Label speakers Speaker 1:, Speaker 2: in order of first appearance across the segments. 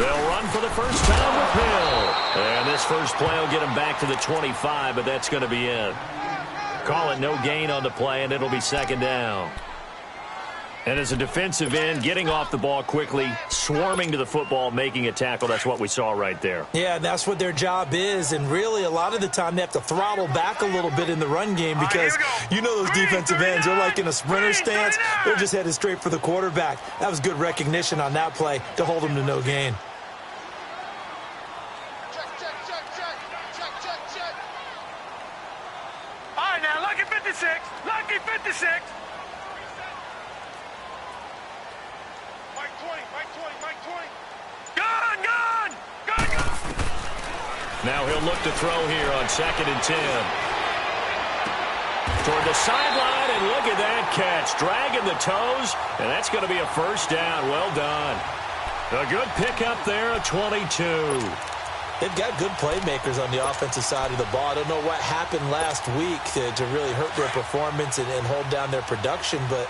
Speaker 1: They'll run for the first time with Hill. And this first play will get him back to the 25, but that's going to be it. Call it no gain on the play, and it'll be second down. And as a defensive end, getting off the ball quickly, swarming to the football, making a tackle, that's what we saw right there.
Speaker 2: Yeah, that's what their job is. And really, a lot of the time, they have to throttle back a little bit in the run game because you know those defensive ends, they're like in a sprinter stance. They're just headed straight for the quarterback. That was good recognition on that play to hold them to no gain.
Speaker 3: All right, now, lucky 56. Lucky 56.
Speaker 1: Now he'll look to throw here on 2nd and 10. Toward the sideline, and look at that catch. Dragging the toes, and that's going to be a first down. Well done. A good pickup there, a 22.
Speaker 2: They've got good playmakers on the offensive side of the ball. I don't know what happened last week to really hurt their performance and hold down their production, but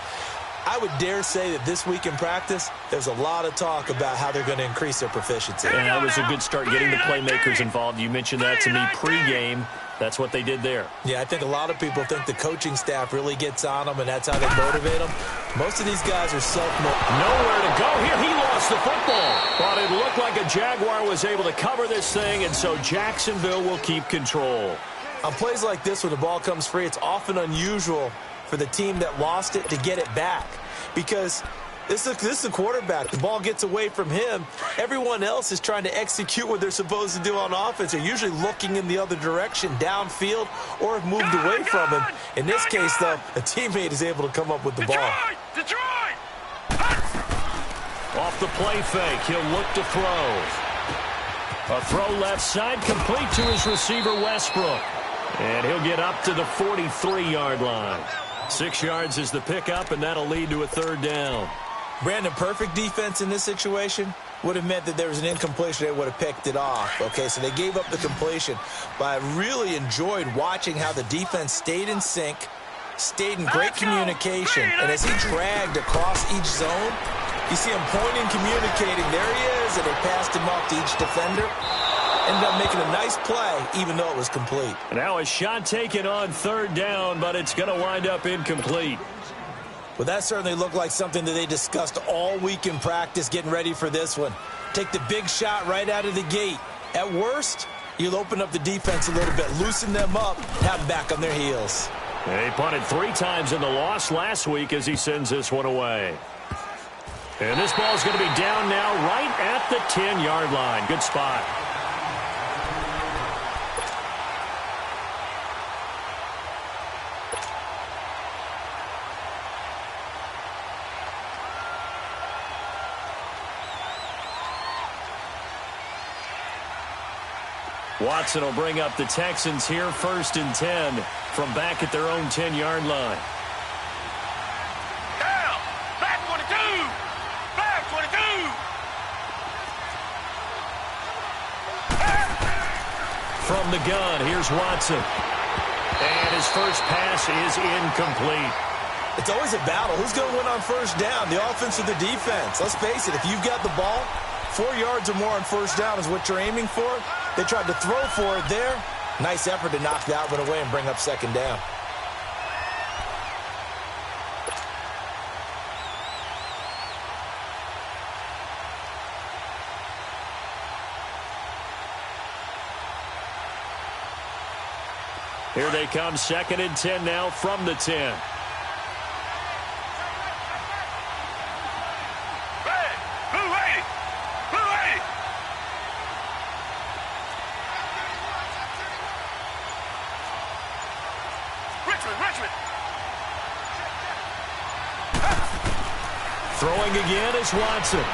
Speaker 2: I would dare say that this week in practice, there's a lot of talk about how they're going to increase their proficiency.
Speaker 1: And that was a good start getting the playmakers involved. You mentioned that to me pregame. That's what they did there.
Speaker 2: Yeah, I think a lot of people think the coaching staff really gets on them, and that's how they motivate them. Most of these guys are self-motivated.
Speaker 1: Nowhere to go here. He lost the football. But it looked like a Jaguar was able to cover this thing, and so Jacksonville will keep control.
Speaker 2: On plays like this, when the ball comes free, it's often unusual for the team that lost it to get it back, because this is the quarterback. The ball gets away from him. Everyone else is trying to execute what they're supposed to do on offense. They're usually looking in the other direction, downfield, or have moved away from him. In this case, though, a teammate is able to come up with the ball.
Speaker 3: Detroit!
Speaker 1: Off the play fake, he'll look to throw. A throw left side, complete to his receiver, Westbrook. And he'll get up to the 43-yard line. 6 yards is the pickup, and that'll lead to a third down.
Speaker 2: Brandon, perfect defense in this situation would have meant that there was an incompletion. They would have picked it off. Okay, so they gave up the completion. But I really enjoyed watching how the defense stayed in sync, stayed in great communication. And as he dragged across each zone, you see him pointing, communicating. There he is, and they passed him off to each defender. Ended up making a nice play, even though it was complete.
Speaker 1: Now a shot taken on third down, but it's going to wind up incomplete.
Speaker 2: Well, that certainly looked like something that they discussed all week in practice, getting ready for this one. Take the big shot right out of the gate. At worst, you'll open up the defense a little bit, loosen them up, have them back on their heels.
Speaker 1: He punted 3 times in the loss last week as he sends this one away. And this ball's going to be down now right at the 10-yard line. Good spot. Watson will bring up the Texans here, 1st and 10 from back at their own 10-yard line.
Speaker 3: Down! Back 22! Back 22!
Speaker 1: From the gun, here's Watson. And his first pass is incomplete.
Speaker 2: It's always a battle. Who's going to win on first down, the offense or the defense? Let's face it, if you've got the ball, 4 yards or more on first down is what you're aiming for. They tried to throw for it there. Nice effort to knock that one away and bring up second down.
Speaker 1: Here they come, 2nd and 10 now from the 10. Throwing again is Watson.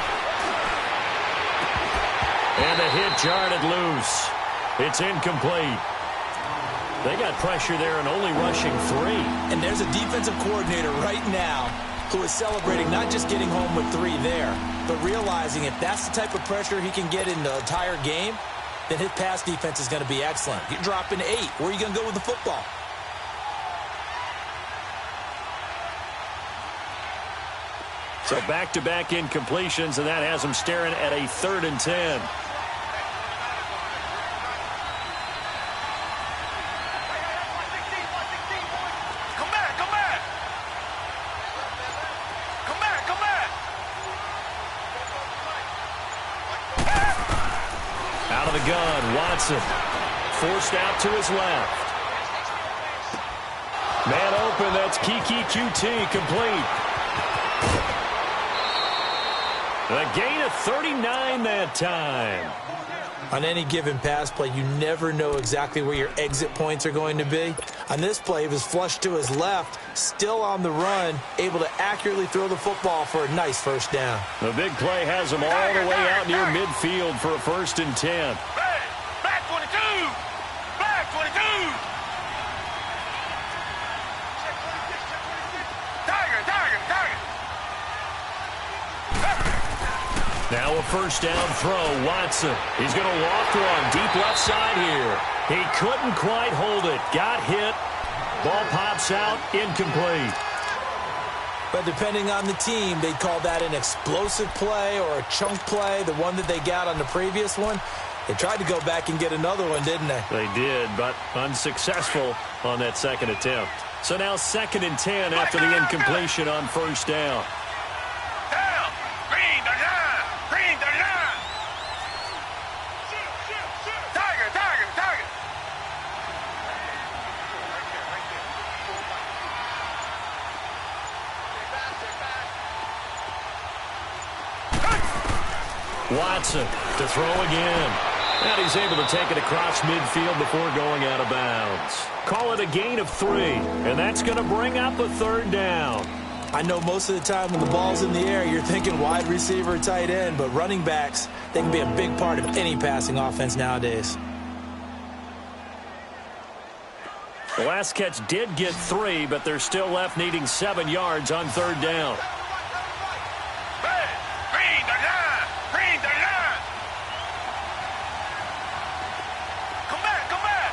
Speaker 1: And the hit jarred it loose. It's incomplete. They got pressure there and only rushing 3.
Speaker 2: And there's a defensive coordinator right now who is celebrating not just getting home with 3 there, but realizing if that's the type of pressure he can get in the entire game, then his pass defense is going to be excellent. You're dropping 8. Where are you going to go with the football?
Speaker 1: So back-to-back incompletions, and that has them staring at a 3rd and 10.
Speaker 3: Come back, come back. Come back, come back.
Speaker 1: Out of the gun, Watson. Forced out to his left. Man open, that's Kiki QT, complete. A gain of 39 that time.
Speaker 2: On any given pass play, you never know exactly where your exit points are going to be. On this play, he was flushed to his left, still on the run, able to accurately throw the football for a nice first down.
Speaker 1: The big play has him all the way out near midfield for a 1st and 10.
Speaker 3: Back 22. Back 22. Tiger, tiger, tiger.
Speaker 1: Now a 1st down throw, Watson. He's going to walk one deep left side here. He couldn't quite hold it. Got hit. Ball pops out, incomplete.
Speaker 2: But depending on the team, they'd call that an explosive play or a chunk play, the one that they got on the previous one. They tried to go back and get another one, didn't they?
Speaker 1: They did, but unsuccessful on that 2nd attempt. So now 2nd and 10 after the incompletion on 1st down.
Speaker 3: Down. Green the line. Green the line. Tiger, tiger, tiger.
Speaker 1: Watson to throw again. And he's able to take it across midfield before going out of bounds. Call it a gain of 3, and that's going to bring up a 3rd down.
Speaker 2: I know most of the time when the ball's in the air, you're thinking wide receiver or tight end, but running backs, they can be a big part of any passing offense nowadays.
Speaker 1: The last catch did get 3, but they're still left needing 7 yards on 3rd down.
Speaker 3: Green the line. Green the line. Come back, come back.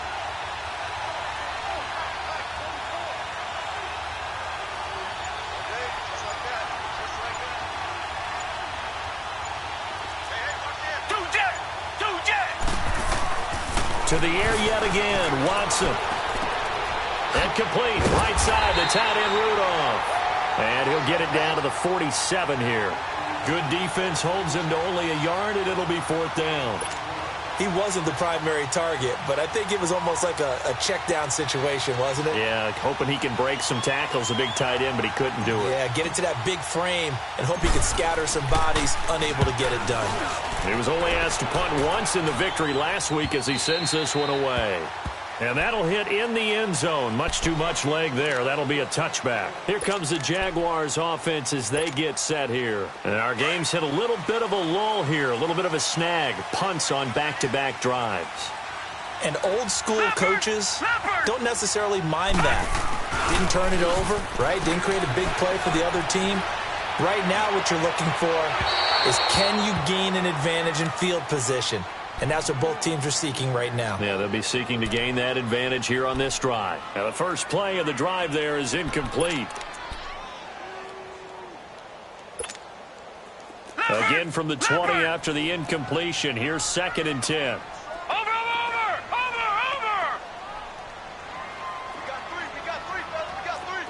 Speaker 3: Two jet.
Speaker 1: To the air yet again, Watson. And complete, right side, the tight end Rudolph. And he'll get it down to the 47 here. Good defense holds him to only a yard, and it'll be 4th down.
Speaker 2: He wasn't the primary target, but I think it was almost like a check down situation, wasn't it?
Speaker 1: Yeah, hoping he can break some tackles, a big tight end, but he couldn't do it.
Speaker 2: Yeah, get it to that big frame and hope he could scatter some bodies, unable to get it done.
Speaker 1: He was only asked to punt once in the victory last week as he sends this one away. And that'll hit in the end zone. Much too much leg there. That'll be a touchback. Here comes the Jaguars offense as they get set here. And our game's hit a little bit of a lull here, a little bit of a snag. Punts on back-to-back drives.
Speaker 2: And old school coaches don't necessarily mind that. Didn't turn it over, right? Didn't create a big play for the other team. Right now what you're looking for is, can you gain an advantage in field position? And that's what both teams are seeking right now.
Speaker 1: Yeah, they'll be seeking to gain that advantage here on this drive. Now, the first play of the drive there is incomplete. Again from the 20 after the incompletion. Here's 2nd and 10.
Speaker 3: Over. We got three, fellas. We got three.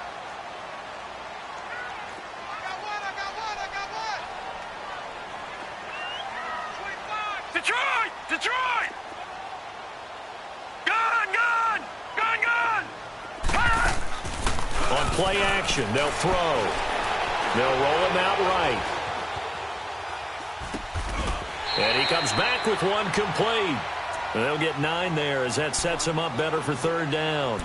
Speaker 3: I got one. Detroit! Gun! Fire!
Speaker 1: On play action, they'll throw. They'll roll him out right. And he comes back with one complete. They'll get 9 there as that sets him up better for 3rd down.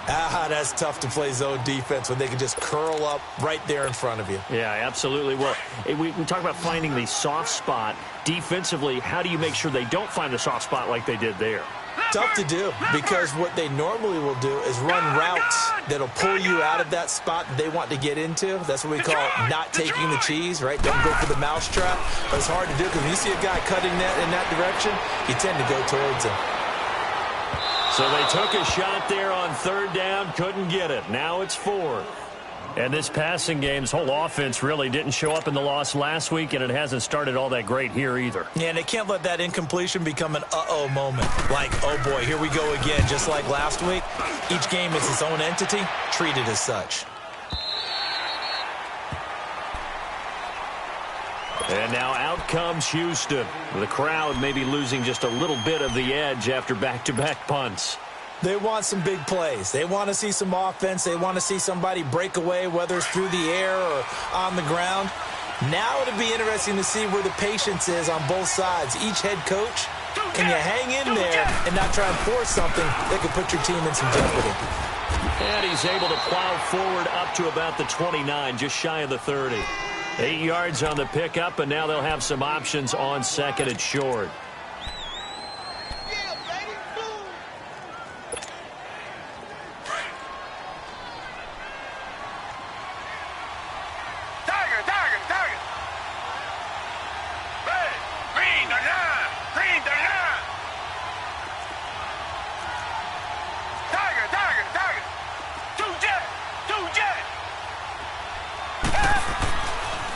Speaker 2: That's tough to play zone defense when they can just curl up right there in front of you.
Speaker 1: Yeah, absolutely. Well, we talk about finding the soft spot. Defensively, how do you make sure they don't find the soft spot like they did there?
Speaker 2: Tough to do, because what they normally will do is run routes that'll pull you out of that spot that they want to get into. That's what we call not taking the cheese, right? Don't go for the mousetrap. But it's hard to do because when you see a guy cutting that in that direction, you tend to go towards him.
Speaker 1: So they took a shot there on 3rd down, couldn't get it. Now it's 4th. And this passing game's whole offense really didn't show up in the loss last week, and it hasn't started all that great here either.
Speaker 2: Yeah, and they can't let that incompletion become an uh-oh moment. Like, oh boy, here we go again, just like last week. Each game is its own entity, treated as such.
Speaker 1: And now out comes Houston. The crowd may be losing just a little bit of the edge after back-to-back punts.
Speaker 2: They want some big plays. They want to see some offense. They want to see somebody break away, whether it's through the air or on the ground. Now it'll be interesting to see where the patience is on both sides. Each head coach, can you hang in there and not try and force something that could put your team in some jeopardy?
Speaker 1: And he's able to plow forward up to about the 29, just shy of the 30. 8 yards on the pickup, and now they'll have some options on second and short.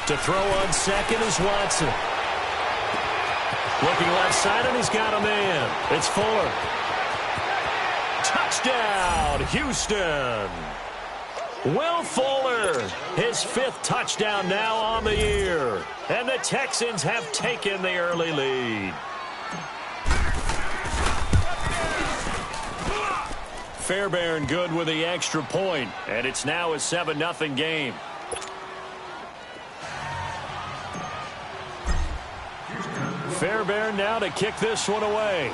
Speaker 1: To throw on second is Watson. Looking left side, and he's got a man. It's Fuller. Touchdown, Houston. Will Fuller, his 5th touchdown now on the year. And the Texans have taken the early lead. Fairbairn good with the extra point, and it's now a 7-0 game. Fairbairn now to kick this one away.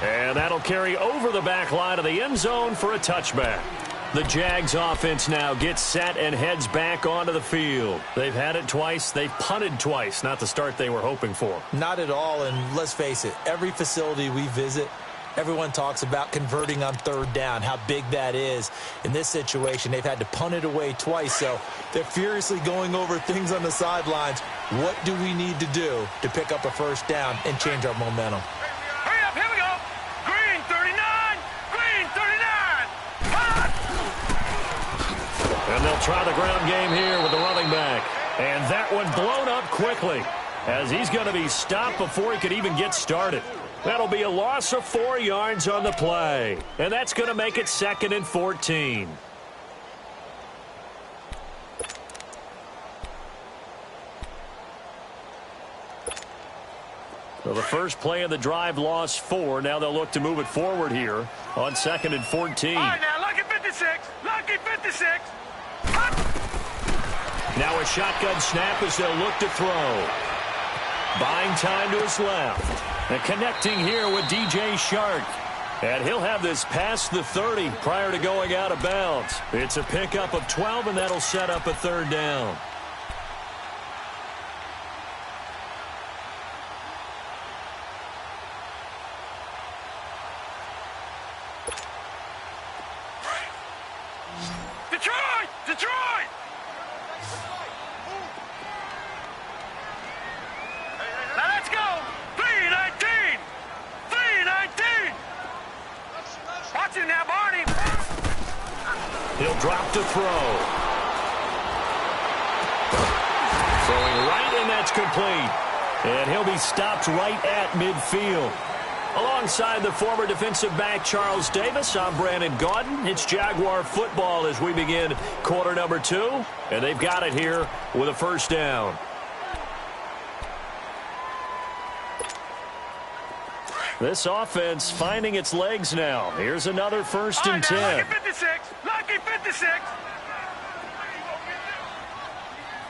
Speaker 1: And that'll carry over the back line of the end zone for a touchback. The Jags offense now gets set and heads back onto the field. They've had it twice. They've punted twice. Not the start they were hoping for.
Speaker 2: Not at all, and let's face it, every facility we visit, everyone talks about converting on 3rd down, how big that is. In this situation, they've had to punt it away twice, so they're furiously going over things on the sidelines. What do we need to do to pick up a 1st down and change our momentum?
Speaker 3: Hurry up, here we go. Green 39, green 39.
Speaker 1: And they'll try the ground game here with the running back. And that one blown up quickly as he's going to be stopped before he could even get started. That'll be a loss of 4 yards on the play. And that's going to make it 2nd and 14. So the first play of the drive lost 4. Now they'll look to move it forward here on 2nd and 14.
Speaker 3: All right, now, lucky 56. Lucky 56.
Speaker 1: Now a shotgun snap as they'll look to throw. Buying time to his left. And connecting here with DJ Shark. And he'll have this past the 30 prior to going out of bounds. It's a pickup of 12, and that'll set up a 3rd down.
Speaker 3: Detroit! Detroit! Now let's go! 3-19! 3-19! Watch him now, Barney!
Speaker 1: He'll drop to throw. Throwing right, and that's complete. And he'll be stopped right at midfield. Alongside the former defensive back Charles Davis, I'm Brandon Gaudin. It's Jaguar football as we begin quarter number 2. And they've got it here with a 1st down. This offense finding its legs now. Here's another 1st and 10.
Speaker 3: Lucky 56. Lucky 56.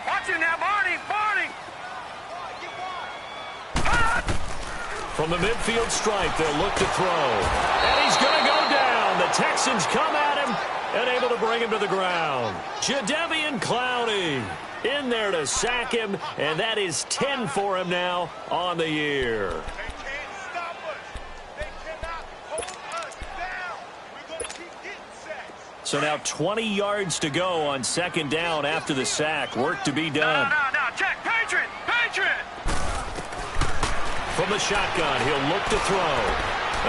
Speaker 3: Watch him now, Barney. Barney.
Speaker 1: From the midfield stripe, they'll look to throw. And he's going to go down. The Texans come at him and able to bring him to the ground. Jadeveon Clowney in there to sack him, and that is 10 for him now on the year.
Speaker 3: They can't stop us. They cannot hold us down. We're going to keep getting sacks.
Speaker 1: So now 20 yards to go on 2nd down after the sack. Work to be done.
Speaker 3: No. Check. Patriot.
Speaker 1: From the shotgun, he'll look to throw.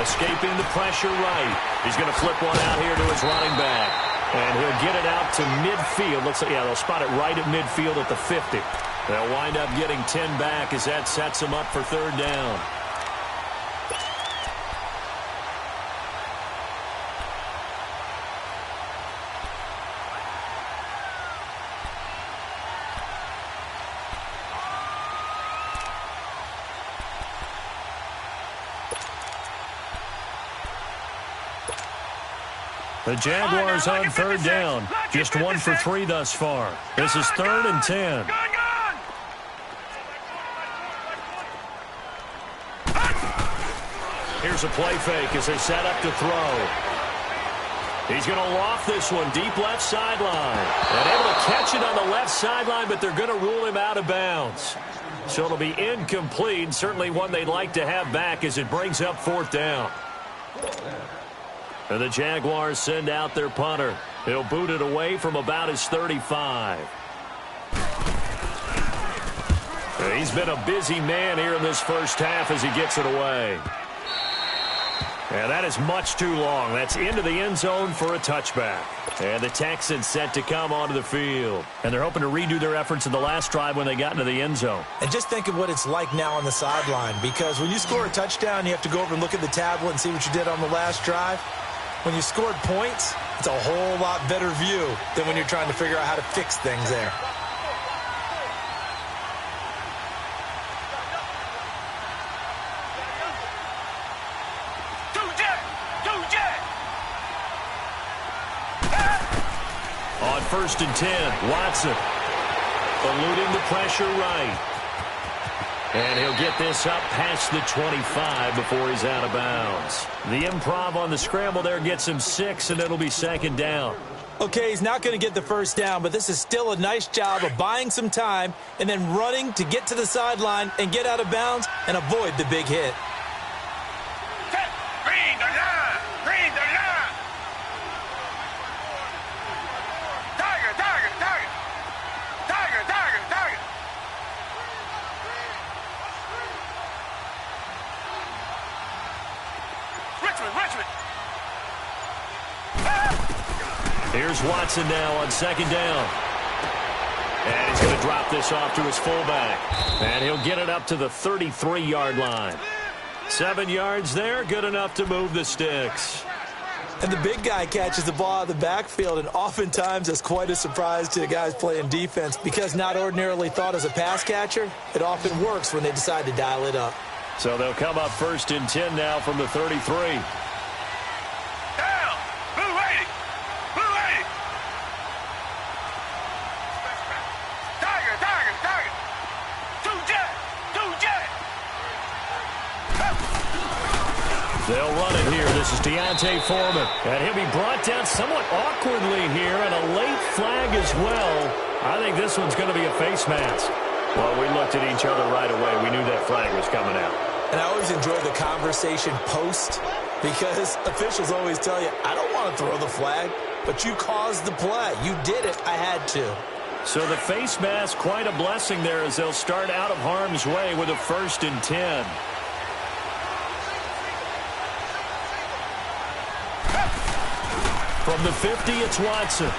Speaker 1: Escaping the pressure right. He's going to flip one out here to his running back. And he'll get it out to midfield. Looks like, yeah, they'll spot it right at midfield at the 50. They'll wind up getting 10 back as that sets them up for third down. The Jaguars on third down. Just 1 for 3 thus far. This is 3rd and 10. Here's a play fake as they set up to throw. He's going to loft this one deep left sideline. And able to catch it on the left sideline, but they're going to rule him out of bounds. So it'll be incomplete. Certainly one they'd like to have back as it brings up 4th down. And the Jaguars send out their punter. He'll boot it away from about his 35. He's been a busy man here in this first half as he gets it away. And that is much too long. That's into the end zone for a touchback. And the Texans set to come onto the field. And they're hoping to redo their efforts in the last drive when they got into the end zone.
Speaker 2: And just think of what it's like now on the sideline. Because when you score a touchdown, you have to go over and look at the tablet and see what you did on the last drive. When you scored points, it's a whole lot better view than when you're trying to figure out how to fix things there.
Speaker 1: On 1st and 10, Watson eluding the pressure right. And he'll get this up past the 25 before he's out of bounds. The improv on the scramble there gets him 6, and it'll be 2nd down.
Speaker 2: Okay, he's not going to get the first down, but this is still a nice job of buying some time and then running to get to the sideline and get out of bounds and avoid the big hit.
Speaker 3: Green the line! Green the line! Tiger, tiger, tiger! Tiger, tiger, tiger! Richmond!
Speaker 1: Here's Watson now on 2nd down. And he's going to drop this off to his fullback. And he'll get it up to the 33-yard line. 7 yards there, good enough to move the sticks.
Speaker 2: And the big guy catches the ball out of the backfield, and oftentimes it's quite a surprise to the guys playing defense because not ordinarily thought as a pass catcher, it often works when they decide to dial it up.
Speaker 1: So they'll come up 1st and 10 now from the 33.
Speaker 3: Down! Blue 80! Blue 80! Tiger, tiger, tiger! Two jet!
Speaker 1: They'll run it here. This is Deontay Foreman. And he'll be brought down somewhat awkwardly here, and a late flag as well. I think this one's going to be a face mask. Well, we looked at each other right away. We knew that flag was coming out.
Speaker 2: And I always enjoy the conversation post because officials always tell you, I don't want to throw the flag, but you caused the play. You did it. I had to.
Speaker 1: So the face mask, quite a blessing there as they'll start out of harm's way with a 1st and 10. From the 50, it's Watson.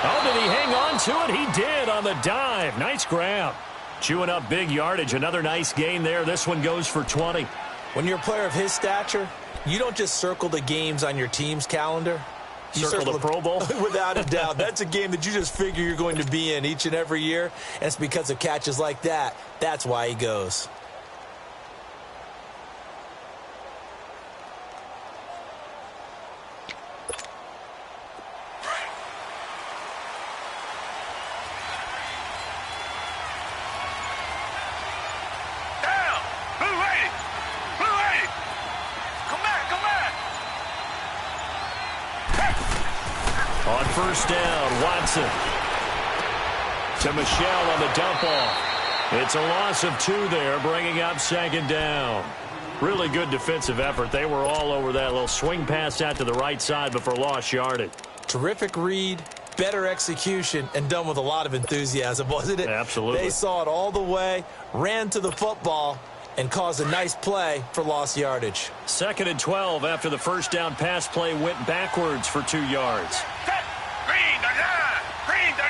Speaker 1: Oh, did he hang on to it? He did on the dive. Nice grab. Chewing up big yardage. Another nice gain there. This one goes for 20.
Speaker 2: When you're a player of his stature, you don't just circle the games on your team's calendar. You
Speaker 1: circle the Pro Bowl?
Speaker 2: Without a doubt. That's a game that you just figure you're going to be in each and every year. And it's because of catches like that. That's why he goes.
Speaker 1: On 1st down, Watson to Michelle on the dump off. It's a loss of 2 there, bringing up 2nd down. Really good defensive effort. They were all over that little swing pass out to the right side before lost yardage.
Speaker 2: Terrific read, better execution, and done with a lot of enthusiasm, wasn't it?
Speaker 1: Absolutely.
Speaker 2: They saw it all the way, ran to the football, and cause a nice play for lost yardage.
Speaker 1: 2nd and 12 after the first down pass play went backwards for 2 yards.
Speaker 3: Green the line! Green the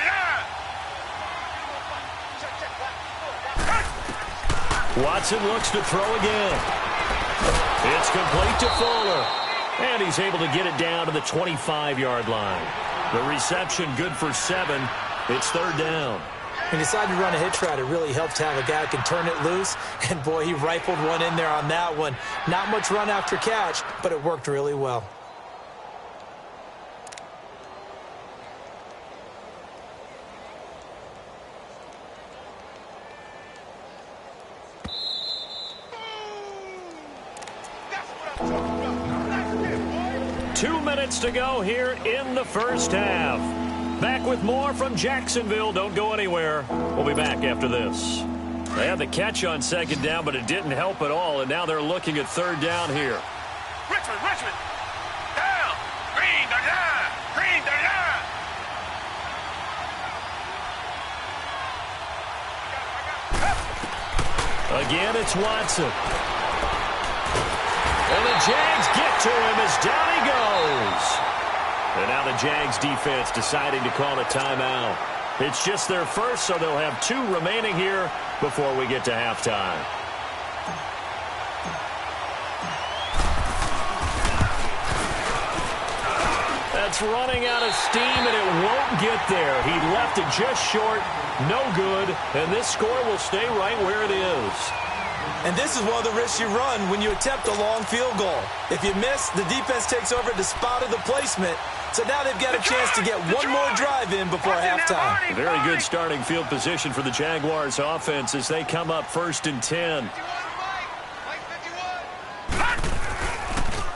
Speaker 3: line!
Speaker 1: Watson looks to throw again. It's complete to Fuller. And he's able to get it down to the 25-yard line. The reception good for 7. It's 3rd down.
Speaker 2: He decided to run a hitch route. It really helps to have a guy who can turn it loose. And, boy, he rifled one in there on that one. Not much run after catch, but it worked really well.
Speaker 3: That's what I'm talking about. That's it, boy.
Speaker 1: 2 minutes to go here in the first half. Back with more from Jacksonville. Don't go anywhere. We'll be back after this. They had the catch on 2nd down, but it didn't help at all, and now they're looking at 3rd down here.
Speaker 3: Richmond. Down. Green the line. Green the line.
Speaker 1: Again, it's Watson. And the Jags get to him as down he goes. And now the Jags defense deciding to call a timeout. It's just their first, so they'll have 2 remaining here before we get to halftime. That's running out of steam, and it won't get there. He left it just short, no good, and this score will stay right where it is.
Speaker 2: And this is one of the risks you run when you attempt a long field goal. If you miss, the defense takes over the spot of the placement. So now they've got a chance to get one more drive in before halftime.
Speaker 1: Very good starting field position for the Jaguars offense as they come up 1st and 10.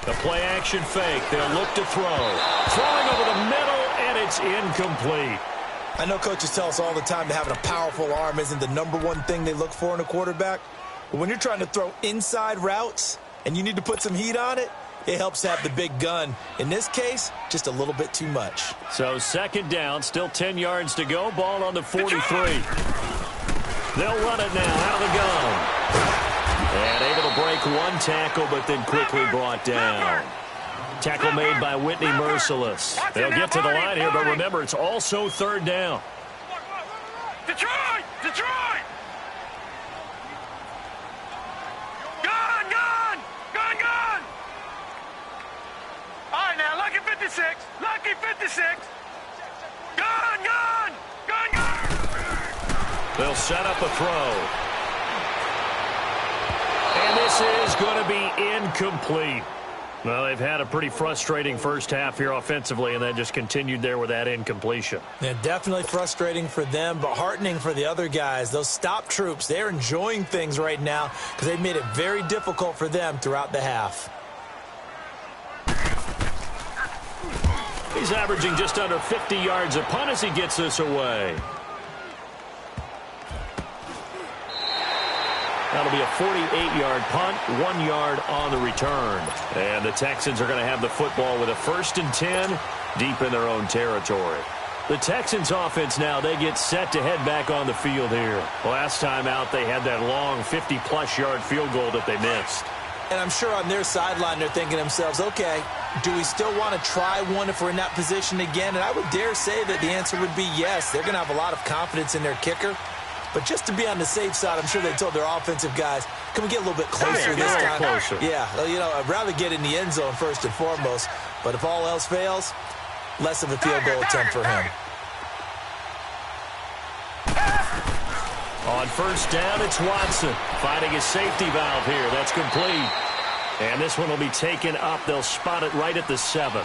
Speaker 1: The play-action fake. They'll look to throw. Throwing over the middle, and it's incomplete.
Speaker 2: I know coaches tell us all the time that having a powerful arm isn't the #1 thing they look for in a quarterback. But when you're trying to throw inside routes and you need to put some heat on it, it helps to have the big gun. In this case, just a little bit too much.
Speaker 1: So 2nd down, still 10 yards to go. Ball on the 43. They'll run it now out of the gun. And able to break one tackle, but then quickly brought down. Tackle made by Whitney Merciless. They'll get to the line here, but remember, it's also 3rd down.
Speaker 3: Detroit! Gun! All right, now, lucky 56. Gun!
Speaker 1: They'll set up a throw. And this is going to be incomplete. Well, they've had a pretty frustrating first half here offensively, and then just continued there with that incompletion.
Speaker 2: Yeah, definitely frustrating for them, but heartening for the other guys. Those stop troops, they're enjoying things right now because they've made it very difficult for them throughout the half.
Speaker 1: He's averaging just under 50 yards a punt as he gets this away. That'll be a 48-yard punt, 1 yard on the return. And the Texans are going to have the football with a 1st and 10 deep in their own territory. The Texans offense now, they get set to head back on the field here. Last time out, they had that long 50-plus yard field goal that they missed.
Speaker 2: And I'm sure on their sideline they're thinking to themselves, okay, do we still want to try one if we're in that position again? And I would dare say that the answer would be yes. They're going to have a lot of confidence in their kicker. But just to be on the safe side, I'm sure they told their offensive guys, can we get a little bit closer this time?
Speaker 1: Closer.
Speaker 2: Yeah, you know, I'd rather get in the end zone first and foremost. But if all else fails, less of a field goal attempt for him.
Speaker 1: On 1st down, it's Watson finding his safety valve here. That's complete. And this one will be taken up. They'll spot it right at the 7.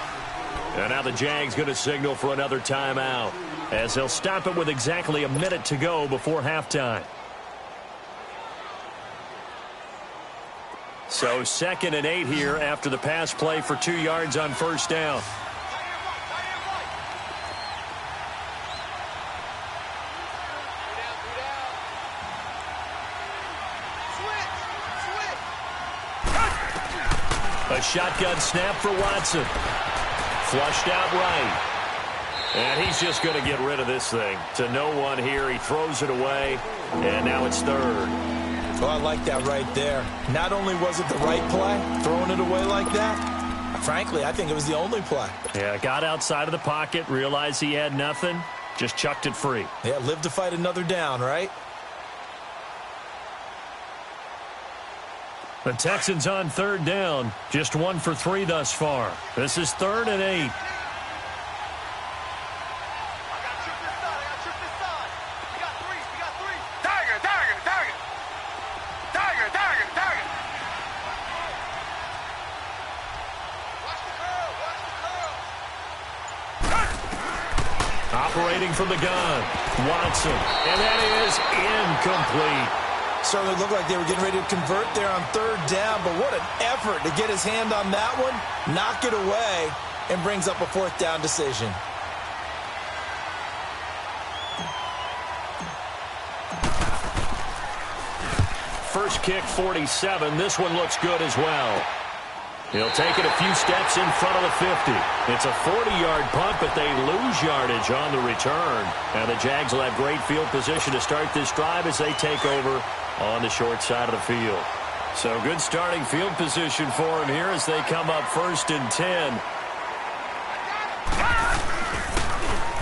Speaker 1: And now the Jags going to signal for another timeout, as they'll stop it with exactly a minute to go before halftime. So 2nd and 8 here after the pass play for 2 yards on 1st down. A shotgun snap for Watson. Flushed out right. And he's just going to get rid of this thing. To no one here. He throws it away. And now it's 3rd.
Speaker 2: Well, I like that right there. Not only was it the right play, throwing it away like that, frankly, I think it was the only play.
Speaker 1: Yeah, got outside of the pocket, realized he had nothing, just chucked it free.
Speaker 2: Yeah, live to fight another down, right?
Speaker 1: The Texans on third down, just 1 for 3 thus far. This is 3rd and 8. Operating from the gun, Watson, and that is incomplete.
Speaker 2: Certainly looked like they were getting ready to convert there on 3rd down, but what an effort to get his hand on that one, knock it away, and brings up a 4th down decision.
Speaker 1: First kick, 47. This one looks good as well. He'll take it a few steps in front of the 50. It's a 40-yard punt, but they lose yardage on the return. And the Jags will have great field position to start this drive as they take over on the short side of the field. So good starting field position for him here as they come up 1st and 10.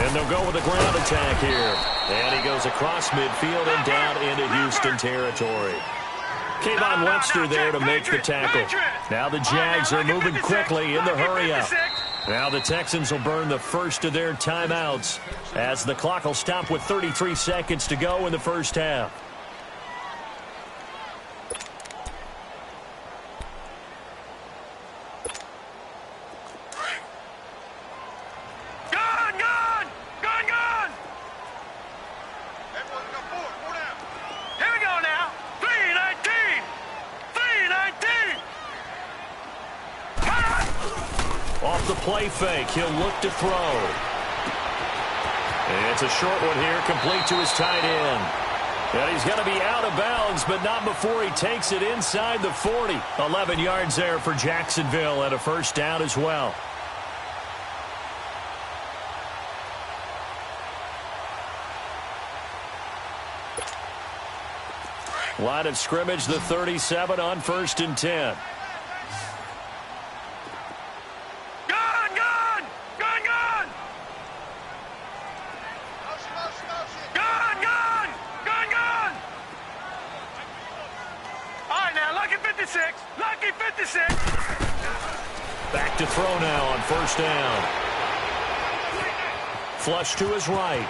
Speaker 1: And they'll go with a ground attack here. And he goes across midfield and down into Houston territory. Kayvon Webster there to make the tackle. Now the Jags are moving quickly in the hurry-up. Now the Texans will burn the first of their timeouts as the clock will stop with 33 seconds to go in the first half. Off the play fake, he'll look to throw. And it's a short one here, complete to his tight end. And he's going to be out of bounds, but not before he takes it inside the 40. 11 yards there for Jacksonville and a first down as well. Line of scrimmage, the 37 on 1st and 10.
Speaker 3: Lucky 56.
Speaker 1: Back to throw now on 1st down. Flush to his right.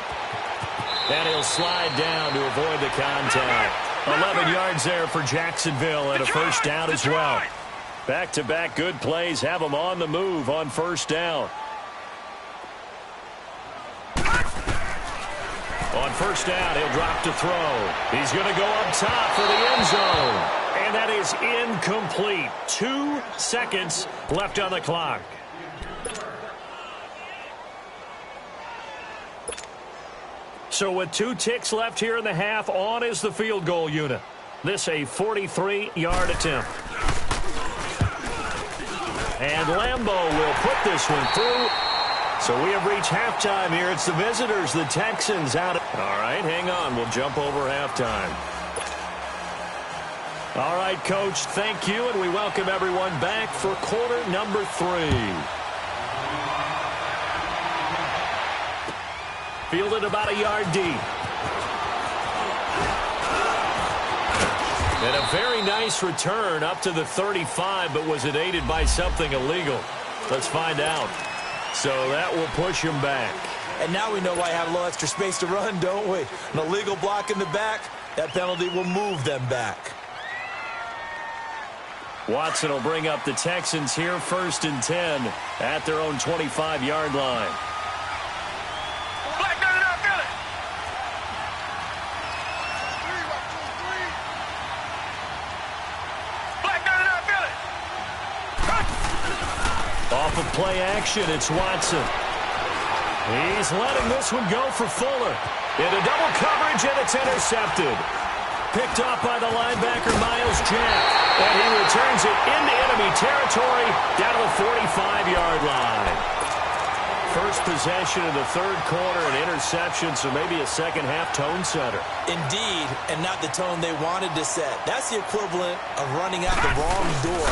Speaker 1: And he'll slide down to avoid the contact. 11 yards there for Jacksonville and a first down as well. Back-to-back good plays have him on the move on 1st down. On 1st down, he'll drop to throw. He's going to go up top for the end zone. And that is incomplete. 2 seconds left on the clock. So with 2 ticks left here in the half, on is the field goal unit. This a 43-yard attempt. And Lambeau will put this one through. So we have reached halftime here. It's the visitors, the Texans out. All right, hang on. We'll jump over halftime. All right, Coach, thank you, and we welcome everyone back for quarter number 3. Fielded about a yard deep. And a very nice return up to the 35, but was it aided by something illegal? Let's find out. So that will push him back.
Speaker 2: And now we know why I have a little extra space to run, don't we? An illegal block in the back, that penalty will move them back.
Speaker 1: Watson will bring up the Texans here 1st and 10 at their own 25-yard line.
Speaker 3: Black gun it up, feel it. Black gun it up, feel it.
Speaker 1: Off of play action, it's Watson. He's letting this one go for Fuller. Into double coverage, and it's intercepted. Picked off by the linebacker, Miles Jack. And he returns it into enemy territory down to the 45-yard line. first possession of the third quarter, an interception, so maybe a second-half tone setter.
Speaker 2: Indeed, and not the tone they wanted to set. That's the equivalent of running out the wrong door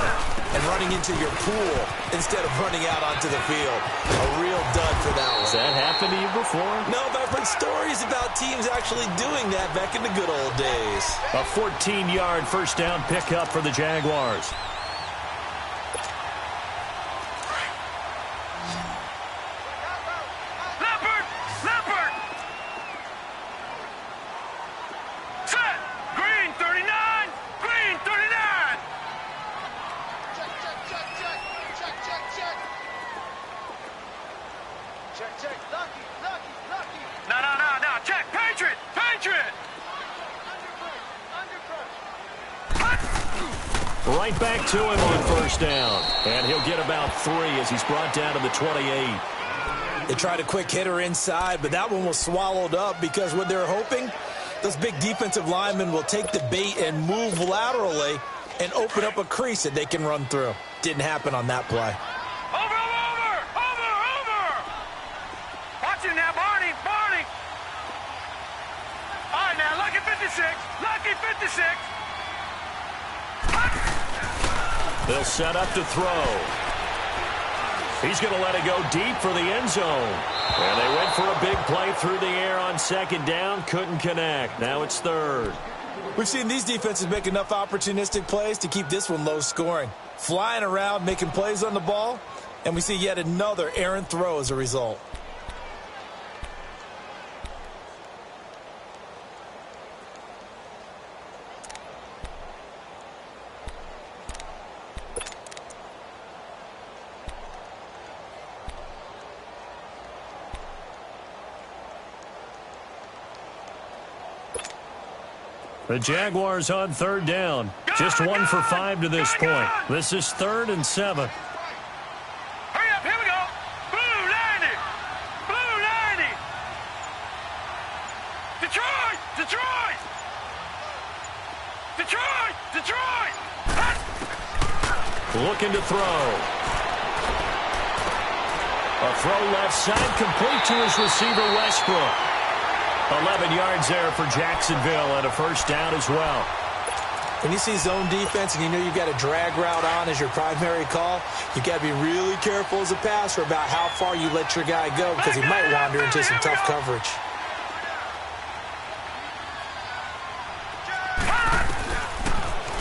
Speaker 2: and running into your pool instead of running out onto the field. A real dud for that one.
Speaker 1: Has that happened to you before?
Speaker 2: No, but I've heard stories about teams actually doing that back in the good old days.
Speaker 1: A 14-yard first down pickup for the Jaguars. Right back to him on first down. And he'll get about 3 as he's brought down to the 28.
Speaker 2: They tried a quick hitter inside, but that one was swallowed up because what they're hoping, those big defensive linemen will take the bait and move laterally and open up a crease that they can run through. Didn't happen on that play.
Speaker 3: Over! Watch it now, Barney! All right, now, lucky 56!
Speaker 1: They'll set up to throw. He's going to let it go deep for the end zone. And they went for a big play through the air on second down. Couldn't connect. Now it's third.
Speaker 2: We've seen these defenses make enough opportunistic plays to keep this one low scoring. Flying around, making plays on the ball, and we see yet another errant throw as a result.
Speaker 1: The Jaguars on third down. Just 1 for 5 to this point. This is 3rd and 7.
Speaker 3: Hurry up, here we go. Blue 90. Detroit.
Speaker 1: Looking to throw. A throw left side, complete to his receiver, Westbrook. 11 yards there for Jacksonville and a first down as well.
Speaker 2: When you see zone defense and you know you've got a drag route on as your primary call, you've got to be really careful as a passer about how far you let your guy go because he might wander into some tough coverage.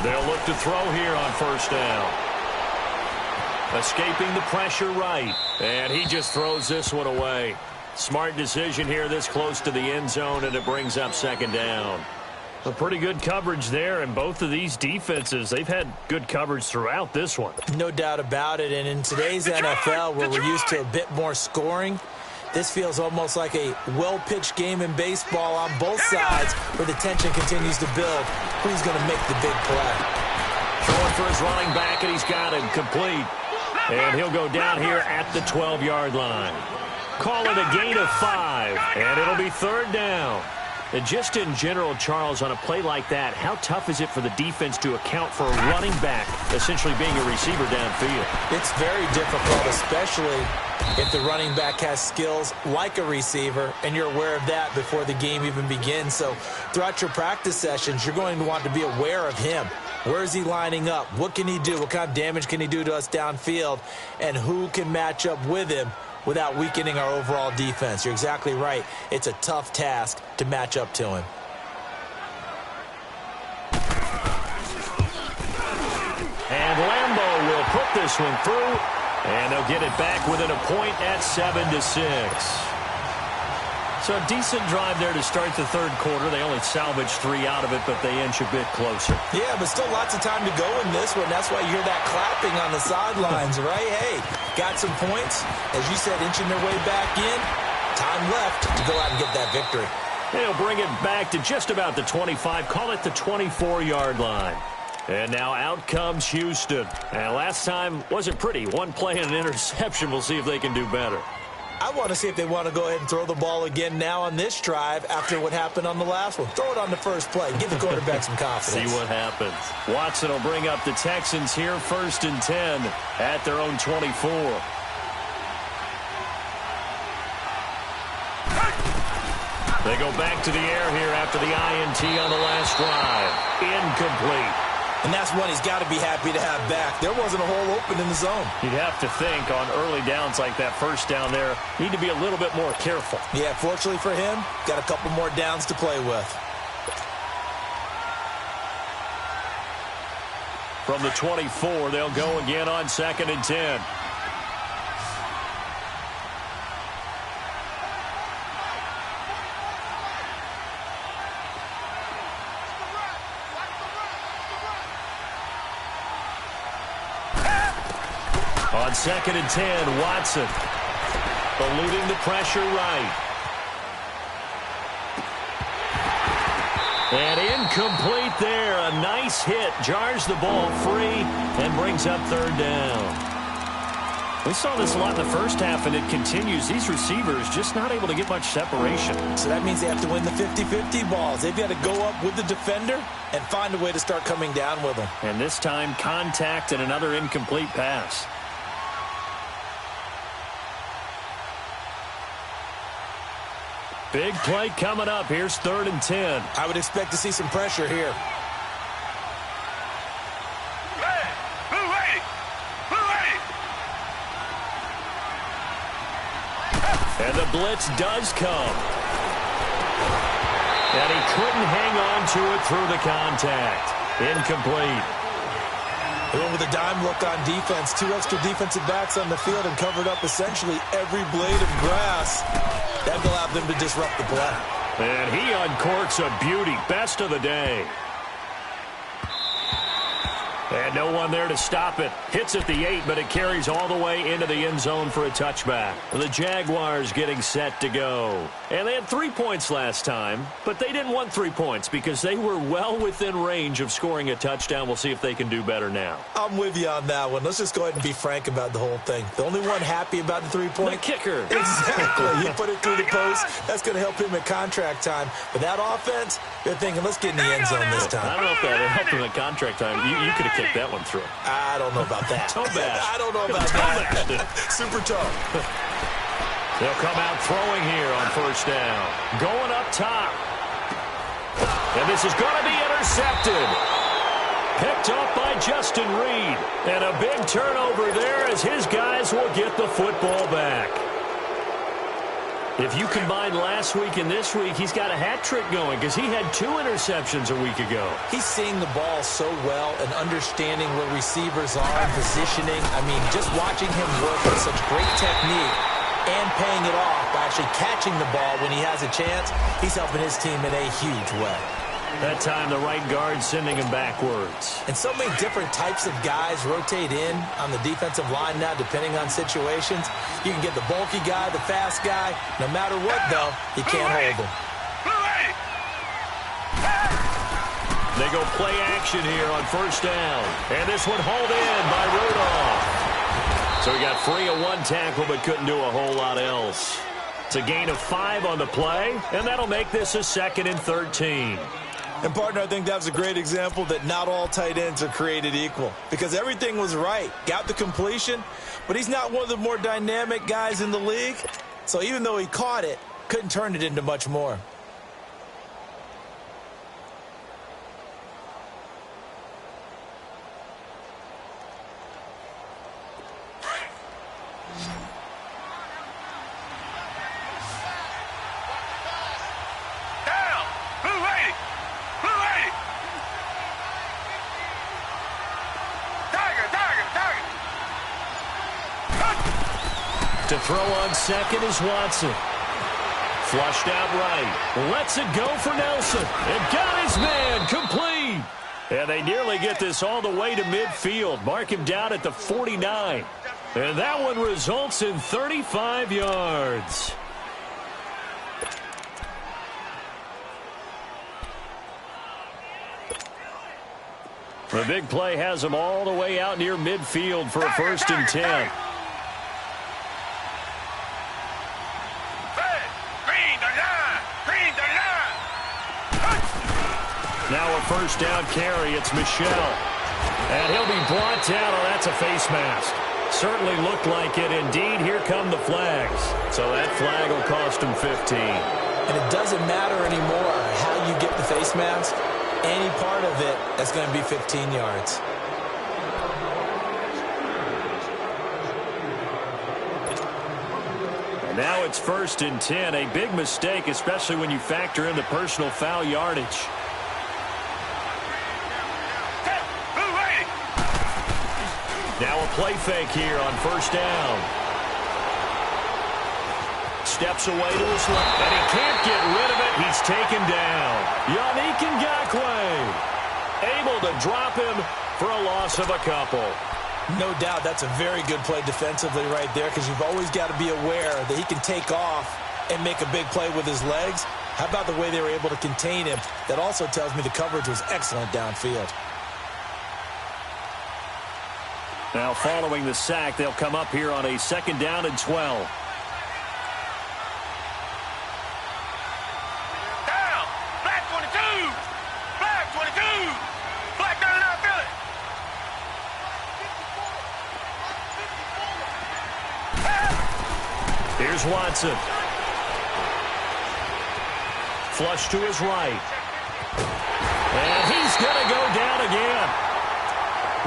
Speaker 1: They'll look to throw here on first down. Escaping the pressure right. And he just throws this one away. Smart decision here this close to the end zone, and it brings up second down. A pretty good coverage there, and both of these defenses, they've had good coverage throughout this one.
Speaker 2: No doubt about it, and in today's NFL, where we're used to a bit more scoring, this feels almost like a well-pitched game in baseball on both sides, where the tension continues to build. Who's going to make the big play?
Speaker 1: Throwing for his running back, and he's got him complete. And he'll go down here at the 12-yard line. Call it a gain of 5, and it'll be third down. And just in general, Charles, on a play like that, how tough is it for the defense to account for a running back essentially being a receiver downfield?
Speaker 2: It's very difficult, especially if the running back has skills like a receiver, and you're aware of that before the game even begins. So throughout your practice sessions, you're going to want to be aware of him. Where is he lining up? What can he do? What kind of damage can he do to us downfield? And who can match up with him without weakening our overall defense? You're exactly right. It's a tough task to match up to him.
Speaker 1: And Lambeau will put this one through, and they'll get it back within a point at 7-6. So a decent drive there to start the third quarter. They only salvaged 3 out of it, but they inch a bit closer.
Speaker 2: Yeah, but still lots of time to go in this one. That's why you hear that clapping on the sidelines, right? Hey, got some points. As you said, inching their way back in. Time left to go out and get that victory.
Speaker 1: They'll bring it back to just about the 25. Call it the 24-yard line. And now out comes Houston. And last time wasn't pretty. One play and an interception. We'll see if they can do better.
Speaker 2: I want to see if they want to go ahead and throw the ball again now on this drive after what happened on the last one. Throw it on the first play. Give the quarterback some confidence.
Speaker 1: See what happens. Watson will bring up the Texans here 1st and 10 at their own 24. They go back to the air here after the INT on the last drive. Incomplete.
Speaker 2: And that's one he's got to be happy to have back. There wasn't a hole open in the zone.
Speaker 1: You'd have to think on early downs like that first down there, need to be a little bit more careful.
Speaker 2: Yeah, fortunately for him, got a couple more downs to play with.
Speaker 1: From the 24, they'll go again on 2nd and 10. On 2nd and 10, Watson eluding the pressure right. And incomplete there. A nice hit. Jars the ball free and brings up 3rd down. We saw this a lot in the first half, and it continues. These receivers just not able to get much separation.
Speaker 2: So that means they have to win the 50-50 balls. They've got to go up with the defender and find a way to start coming down with them.
Speaker 1: And this time, contact and another incomplete pass. Big play coming up. Here's 3rd and 10.
Speaker 2: I would expect to see some pressure here.
Speaker 1: And the blitz does come. And he couldn't hang on to it through the contact. Incomplete.
Speaker 2: They went with a dime look on defense. 2 extra defensive backs on the field and covered up essentially every blade of grass. That allowed them to disrupt the play.
Speaker 1: And he uncorks a beauty. Best of the day. And no one there to stop it. Hits at the 8, but it carries all the way into the end zone for a touchback. The Jaguars getting set to go. And they had 3 points last time, but they didn't want 3 points because they were well within range of scoring a touchdown. We'll see if they can do better now.
Speaker 2: I'm with you on that one. Let's just go ahead and be frank about the whole thing. The only one happy about the 3-point?
Speaker 1: The kicker.
Speaker 2: Exactly. He put it through the post. That's going to help him at contract time. But that offense, they're thinking, let's get in the end zone this time.
Speaker 1: I don't know if that helped him at contract time. You could have kicked that one through.
Speaker 2: I don't know about that.
Speaker 1: Toe bash.
Speaker 2: I don't know about that. Super toe.
Speaker 1: They'll come out throwing here on 1st down. Going up top. And this is going to be intercepted. Picked off by Justin Reed. And a big turnover there as his guys will get the football back. If you combine last week and this week, he's got a hat trick going because he had 2 interceptions a week ago.
Speaker 2: He's seeing the ball so well and understanding where receivers are and positioning. I mean, just watching him work with such great technique and paying it off by actually catching the ball when he has a chance, he's helping his team in a huge way.
Speaker 1: That time, the right guard sending him backwards.
Speaker 2: And so many different types of guys rotate in on the defensive line now, depending on situations. You can get the bulky guy, the fast guy. No matter what, though, you can't hold him.
Speaker 1: They go play action here on 1st down. And this one hauled in by Rudolph. So he got free of 1 tackle, but couldn't do a whole lot else. It's a gain of 5 on the play, and that'll make this a 2nd and 13.
Speaker 2: And, partner, I think that was a great example that not all tight ends are created equal because everything was right. Got the completion, but he's not one of the more dynamic guys in the league. So even though he caught it, couldn't turn it into much more.
Speaker 1: To throw on 2nd is Watson. Flushed out right. Lets it go for Nelson. And got his man complete. And they nearly get this all the way to midfield. Mark him down at the 49. And that one results in 35 yards. The big play has them all the way out near midfield for a 1st and 10. Now a 1st down carry. It's Michel. And he'll be brought down. Oh, that's a face mask. Certainly looked like it. Indeed, here come the flags. So that flag will cost him 15.
Speaker 2: And it doesn't matter anymore how you get the face mask. Any part of it, that's going to be 15 yards.
Speaker 1: And now it's 1st and 10. A big mistake, especially when you factor in the personal foul yardage. Now a play fake here on 1st down. Steps away to his left, and he can't get rid of it. He's taken down. Yannick Ngakoue able to drop him for a loss of a couple.
Speaker 2: No doubt that's a very good play defensively right there, because you've always got to be aware that he can take off and make a big play with his legs. How about the way they were able to contain him? That also tells me the coverage was excellent downfield.
Speaker 1: Now following the sack, they'll come up here on a 2nd down and 12. Here's Watson. Flush to his right. And he's going to go down again.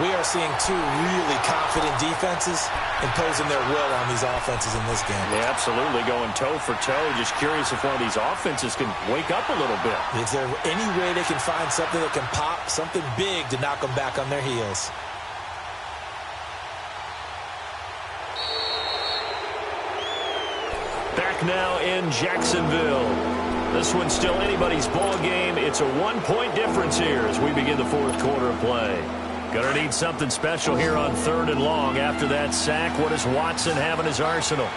Speaker 2: We are seeing two really confident defenses imposing their will on these offenses in this game.
Speaker 1: Yeah, absolutely, going toe for toe. Just curious if one of these offenses can wake up a little bit.
Speaker 2: Is there any way they can find something that can pop, something big to knock them back on their heels?
Speaker 1: Back now in Jacksonville. This one's still anybody's ball game. It's a 1-point difference here as we begin the 4th quarter of play. Gonna need something special here on 3rd and long. After that sack, what does Watson have in his arsenal?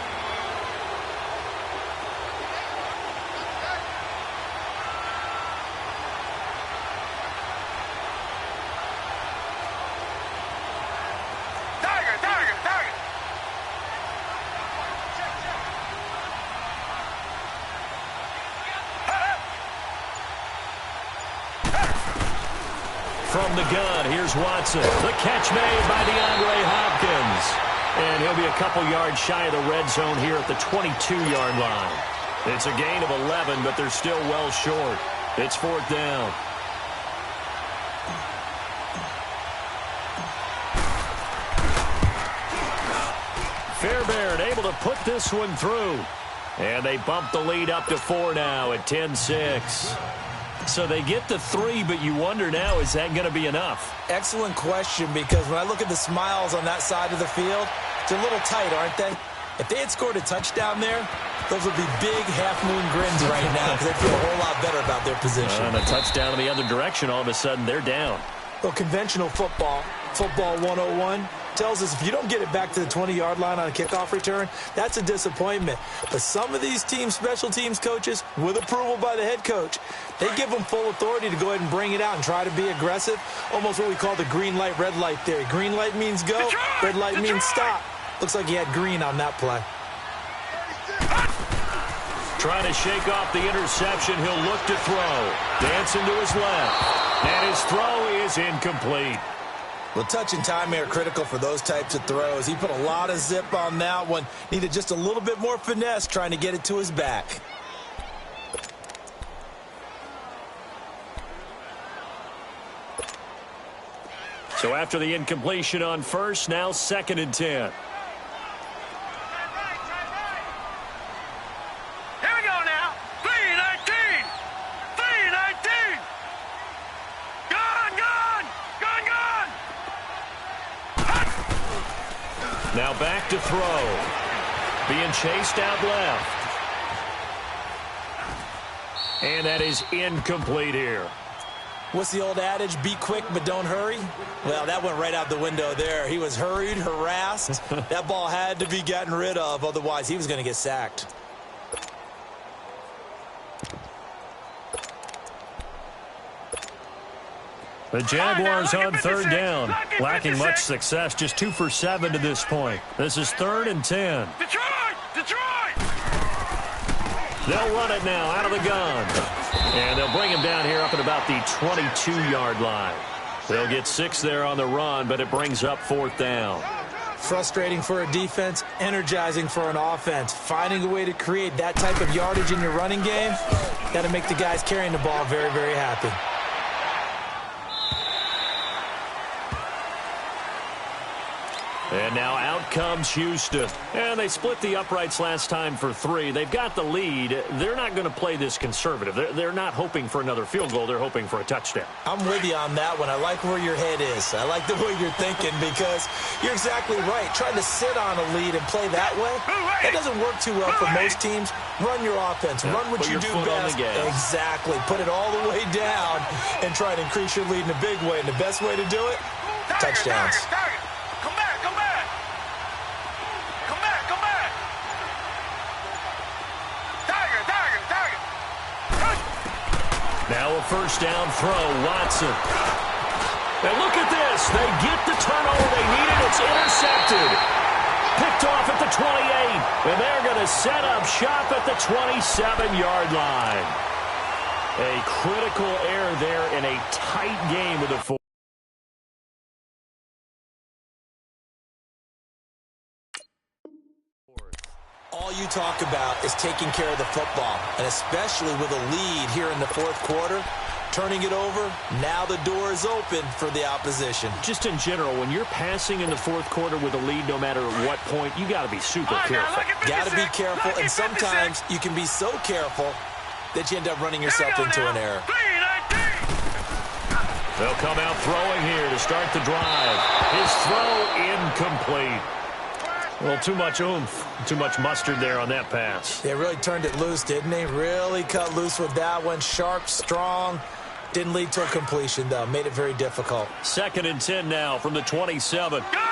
Speaker 1: From the gun, here's Watson. The catch made by DeAndre Hopkins. And he'll be a couple yards shy of the red zone here at the 22-yard line. It's a gain of 11, but they're still well short. It's 4th down. Fairbairn able to put this one through. And they bump the lead up to 4 now at 10-6. So they get the 3, but you wonder now, is that going to be enough?
Speaker 2: Excellent question, because when I look at the smiles on that side of the field, it's a little tight, aren't they? If they had scored a touchdown there, those would be big half-moon grins right now, because they feel a whole lot better about their position.
Speaker 1: And a touchdown in the other direction, all of a sudden they're down.
Speaker 2: Well, conventional football 101, tells us if you don't get it back to the 20-yard line on a kickoff return, that's a disappointment. But some of these team special teams coaches, with approval by the head coach, they give them full authority to go ahead and bring it out and try to be aggressive, almost what we call the green light, red light theory. Green light means go, red light means stop. Looks like he had green on that play.
Speaker 1: Trying to shake off the interception. He'll look to throw. Dancing to his left. And his throw is incomplete.
Speaker 2: Well, touch and time are critical for those types of throws. He put a lot of zip on that one. Needed just a little bit more finesse trying to get it to his back.
Speaker 1: So after the incompletion on first, now 2nd and 10. Now back to throw. Being chased out left. And that is incomplete here.
Speaker 2: What's the old adage? Be quick, but don't hurry? Well, that went right out the window there. He was hurried, harassed. That ball had to be gotten rid of. Otherwise, he was going to get sacked.
Speaker 1: The Jaguars on 3rd down. Lacking much success. Just 2 for 7 to this point. This is 3rd and 10.
Speaker 3: Detroit!
Speaker 1: They'll run it now out of the gun. And they'll bring him down here up at about the 22-yard line. They'll get 6 there on the run, but it brings up 4th down.
Speaker 2: Frustrating for a defense, energizing for an offense. Finding a way to create that type of yardage in your running game, got to make the guys carrying the ball very, very happy.
Speaker 1: And now out comes Houston. And they split the uprights last time for 3. They've got the lead. They're not going to play this conservative. They're not hoping for another field goal. They're hoping for a touchdown.
Speaker 2: I'm with you on that one. I like where your head is. I like the way you're thinking because you're exactly right. Trying to sit on a lead and play that way, that doesn't work too well for most teams. Run your offense. Run what you do best. Exactly. Put it all the way down and try to increase your lead in a big way. And the best way to do it, touchdowns.
Speaker 1: Now a first down throw, Watson. And look at this. They get the turnover they needed. It's intercepted. Picked off at the 28. And they're going to set up shop at the 27-yard line. A critical error there in a tight game with a 4.
Speaker 2: All you talk about is taking care of the football, and especially with a lead here in the fourth quarter, turning it over, now the door is open for the opposition.
Speaker 1: Just in general, when you're passing in the fourth quarter with a lead, no matter what point, you got to be super careful.
Speaker 2: Got to be careful, and sometimes you can be so careful that you end up running yourself into an error.
Speaker 1: They'll come out throwing here to start the drive. His throw incomplete. Well, too much oomph, too much mustard there on that pass.
Speaker 2: They really turned it loose, didn't they? Really cut loose with that one. Sharp, strong. Didn't lead to a completion, though. Made it very difficult.
Speaker 1: 2nd and 10 now from the 27.
Speaker 3: Gone! All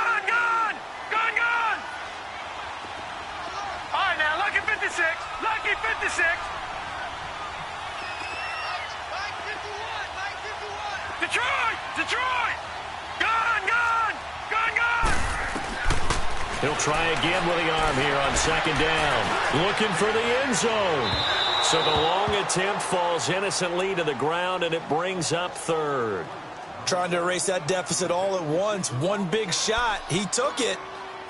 Speaker 3: right, now, lucky 56. Lucky 56. Detroit! Gone!
Speaker 1: He'll try again with the arm here on 2nd down. Looking for the end zone. So the long attempt falls innocently to the ground, and it brings up 3rd.
Speaker 2: Trying to erase that deficit all at once. One big shot. He took it.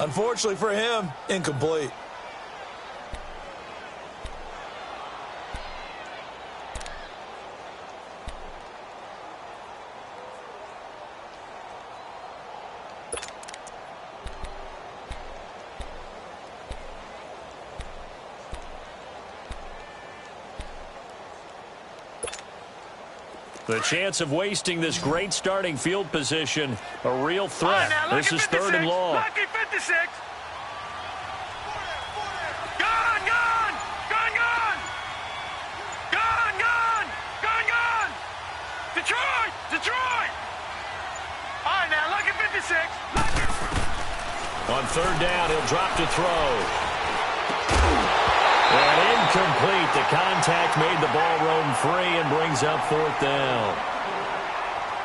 Speaker 2: Unfortunately for him, incomplete.
Speaker 1: The chance of wasting this great starting field position, a real threat. This is 3rd and long.
Speaker 3: Lucky 56. Gone! Detroit! All right, now, lucky 56.
Speaker 1: On 3rd down, he'll drop to throw. And incomplete. The contact made the ball roam free and brings up 4th down.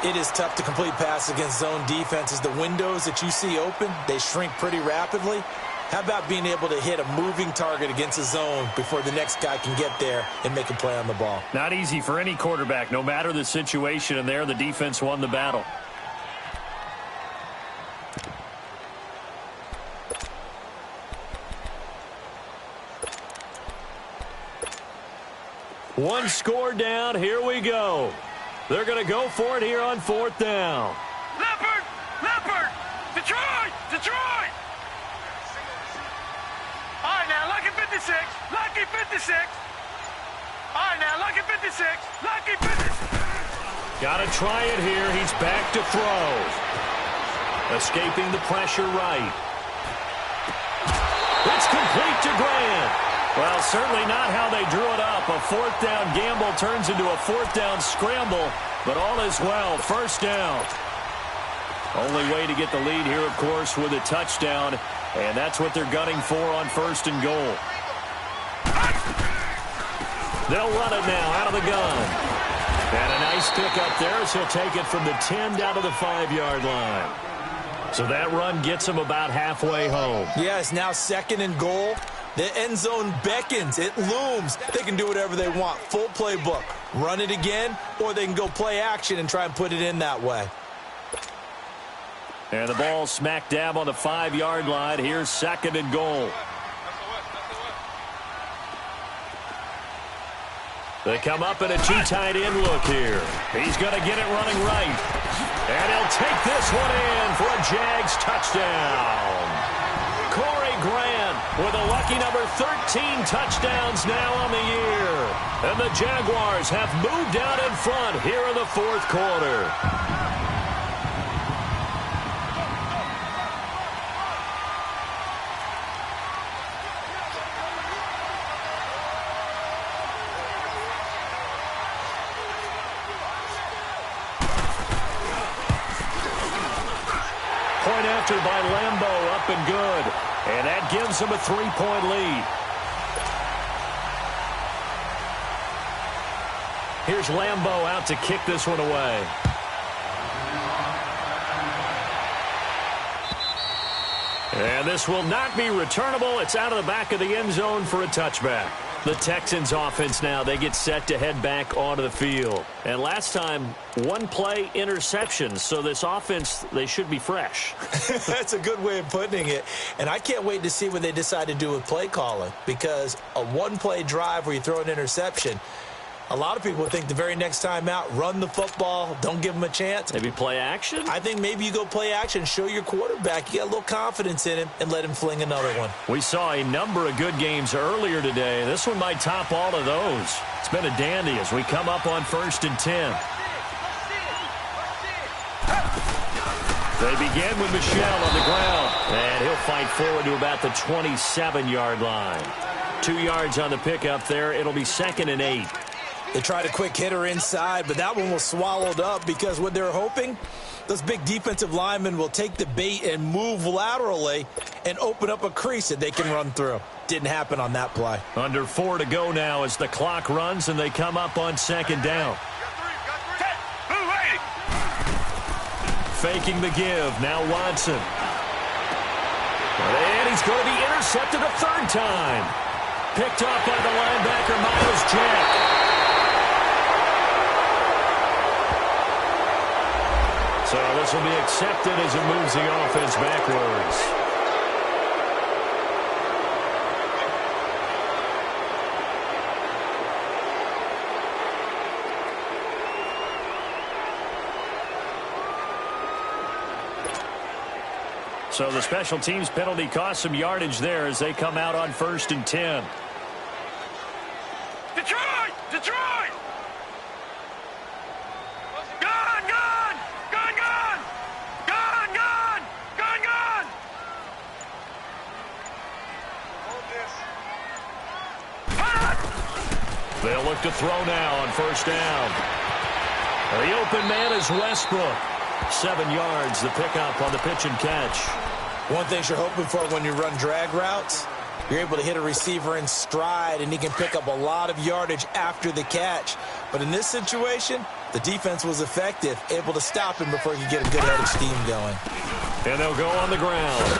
Speaker 2: It is tough to complete passes against zone defenses. The windows that you see open, they shrink pretty rapidly. How about being able to hit a moving target against a zone before the next guy can get there and make a play on the ball?
Speaker 1: Not easy for any quarterback, no matter the situation, and there the defense won the battle. One score down. Here we go. They're going to go for it here on 4th down.
Speaker 3: Leopard! Detroit! All right, now, lucky 56. All right, now, lucky 56.
Speaker 1: Got to try it here. He's back to throw. Escaping the pressure right. It's complete to Grant. Well, certainly not how they drew it up. A 4th down gamble turns into a 4th down scramble, but all is well. 1st down. Only way to get the lead here, of course, with a touchdown, and that's what they're gunning for on 1st and goal. They'll run it now out of the gun. And a nice pickup there as he'll take it from the 10 down to the 5-yard line. So that run gets him about halfway home.
Speaker 2: Yeah, it's now 2nd and goal. The end zone beckons. It looms. They can do whatever they want. Full playbook. Run it again, or they can go play action and try and put it in that way.
Speaker 1: And the ball smack dab on the 5-yard line. Here's 2nd and goal. They come up in a 2 tight end look here. He's going to get it running right. And he'll take this one in for a Jags touchdown. Corey Grant with a lucky number 13 touchdowns now on the year. And the Jaguars have moved out in front here in the 4th quarter. Point after by Lambeau, up and good. And that gives them a 3-point lead. Here's Lambeau out to kick this one away. And this will not be returnable. It's out of the back of the end zone for a touchback. The Texans offense now, they get set to head back onto the field. And last time, 1 play interception. So this offense, they should be fresh.
Speaker 2: That's a good way of putting it. And I can't wait to see what they decide to do with play calling. Because a 1-play drive where you throw an interception, a lot of people think the very next time out, run the football, don't give them a chance.
Speaker 1: Maybe play action?
Speaker 2: I think maybe you go play action, show your quarterback you got a little confidence in him, and let him fling another one.
Speaker 1: We saw a number of good games earlier today. This one might top all of those. It's been a dandy as we come up on 1st and 10. They begin with Michel on the ground, and he'll fight forward to about the 27-yard line. 2 yards on the pickup there. It'll be 2nd and 8.
Speaker 2: They tried a quick hitter inside, but that one was swallowed up because what they're hoping, those big defensive linemen will take the bait and move laterally and open up a crease that they can run through. Didn't happen on that play.
Speaker 1: Under 4 to go now as the clock runs and they come up on 2nd down. Faking the give. Now Watson. And he's going to be intercepted a 3rd time. Picked off by the linebacker, Miles Jack. So this will be accepted as it moves the offense backwards. So the special teams penalty cost some yardage there as they come out on 1st and 10.
Speaker 3: Detroit! Detroit!
Speaker 1: They'll look to throw now on 1st down. The open man is Westbrook. 7 yards, the pickup on the pitch and catch.
Speaker 2: One thing you're hoping for when you run drag routes, you're able to hit a receiver in stride, and he can pick up a lot of yardage after the catch. But in this situation, the defense was effective, able to stop him before he could get a good head of steam going.
Speaker 1: And they'll go on the ground.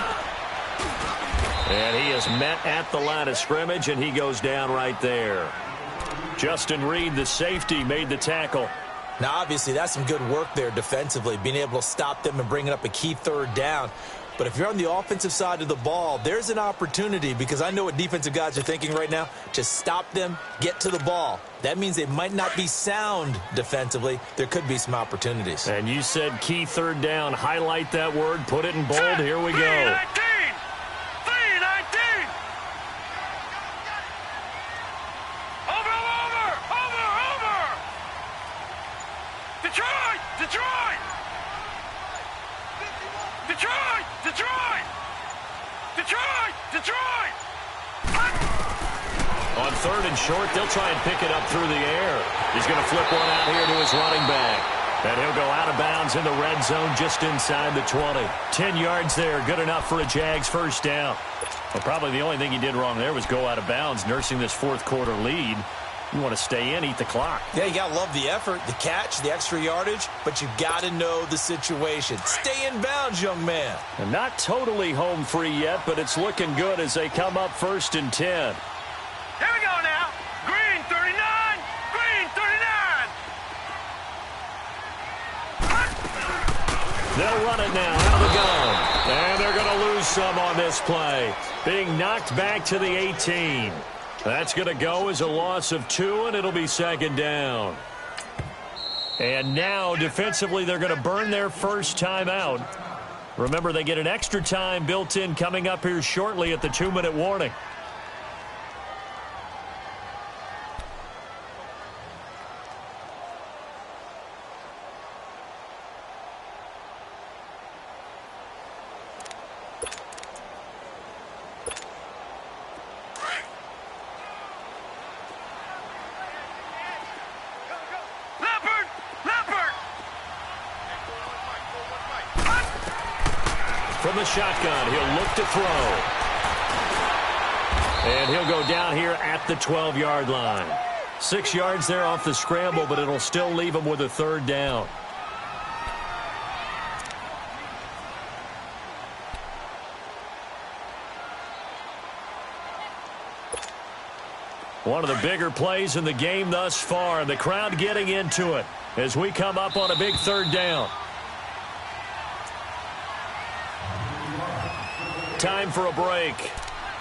Speaker 1: And he is met at the line of scrimmage, and he goes down right there. Justin Reed, the safety, made the tackle.
Speaker 2: Now, obviously, that's some good work there defensively, being able to stop them and bringing up a key 3rd down. But if you're on the offensive side of the ball, there's an opportunity, because I know what defensive guys are thinking right now. Just stop them, get to the ball. That means they might not be sound defensively. There could be some opportunities.
Speaker 1: And you said key 3rd down. Highlight that word. Put it in bold. Here we go. On 3rd and short, they'll try and pick it up through the air. He's going to flip one out here to his running back. And he'll go out of bounds in the red zone just inside the 20. 10 yards there, good enough for a Jags 1st down. Well, probably the only thing he did wrong there was go out of bounds, nursing this 4th quarter lead. You want to stay in, eat the clock.
Speaker 2: Yeah, you got to love the effort, the catch, the extra yardage, but you got to know the situation. Stay in bounds, young man.
Speaker 1: And not totally home free yet, but it's looking good as they come up 1st and 10.
Speaker 3: Here we go now. Green 39. Green 39.
Speaker 1: They'll run it now out of the gun. some on this play, being knocked back to the 18. That's going to go as a loss of 2, and it'll be second down. And now, defensively, they're going to burn their first timeout. Remember, they get an extra time built in coming up here shortly at the 2-minute warning. From the shotgun, he'll look to throw. And he'll go down here at the 12-yard line. 6 yards there off the scramble, but it'll still leave him with a third down. One of the bigger plays in the game thus far, and the crowd getting into it as we come up on a big third down. Time for a break.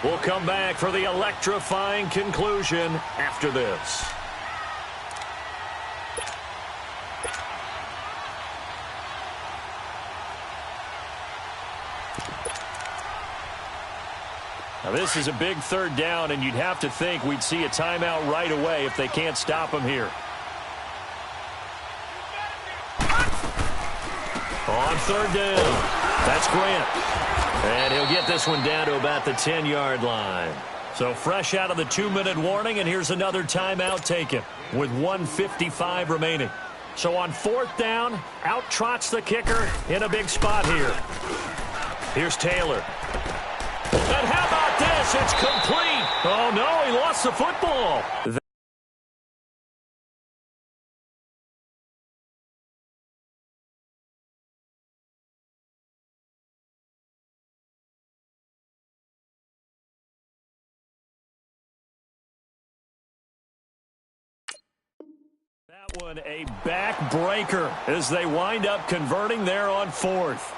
Speaker 1: We'll come back for the electrifying conclusion after this. Now this is a big third down, and you'd have to think we'd see a timeout right away if they can't stop him here. On third down, that's Grant. And he'll get this one down to about the 10-yard line. So fresh out of the 2-minute warning, and here's another timeout taken with 1:55 remaining. So on fourth down, out trots the kicker in a big spot here. Here's Taylor. And how about this? It's complete. Oh, no, he lost the football. That one a backbreaker as they wind up converting there on fourth.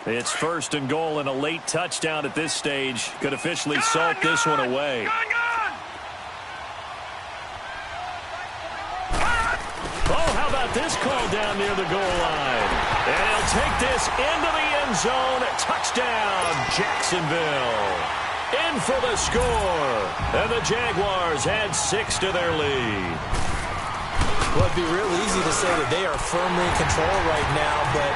Speaker 1: It's first and goal, and a late touchdown at this stage could officially salt this one away. Oh, how about this call down near the goal line? And he'll take this into the end zone. Touchdown, Jacksonville. In for the score. And the Jaguars add 6 to their lead.
Speaker 2: Well, it'd be real easy to say that they are firmly in control right now, but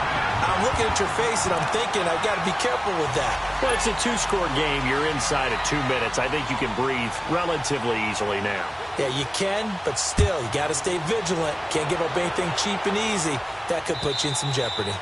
Speaker 2: I'm looking at your face and I'm thinking I've got to be careful with that.
Speaker 1: Well, it's a 2-score game. You're inside at 2 minutes. I think you can breathe relatively easily now.
Speaker 2: Yeah, you can, but still, you got to stay vigilant. Can't give up anything cheap and easy. That could put you in some jeopardy.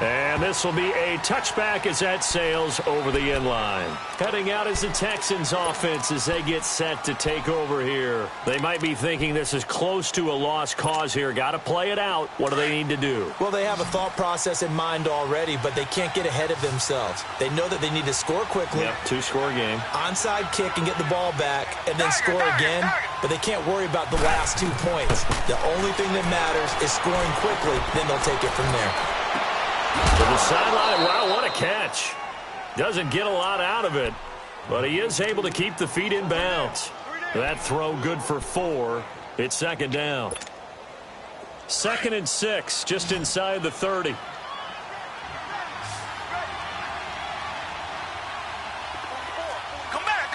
Speaker 1: And this will be a touchback as that sails over the end line. Heading out is the Texans offense as they get set to take over here. They might be thinking this is close to a lost cause here. Got to play it out. What do they need to do?
Speaker 2: Well, they have a thought process in mind already, but they can't get ahead of themselves. They know that they need to score quickly.
Speaker 1: Yep, 2-score game.
Speaker 2: Onside kick and get the ball back and then score again, but they can't worry about the last 2 points. The only thing that matters is scoring quickly, then they'll take it from there.
Speaker 1: To the sideline, wow, what a catch. Doesn't get a lot out of it, but he is able to keep the feet in bounds. That throw good for 4. It's second down. 2nd and 6, just inside the 30.
Speaker 3: Come back.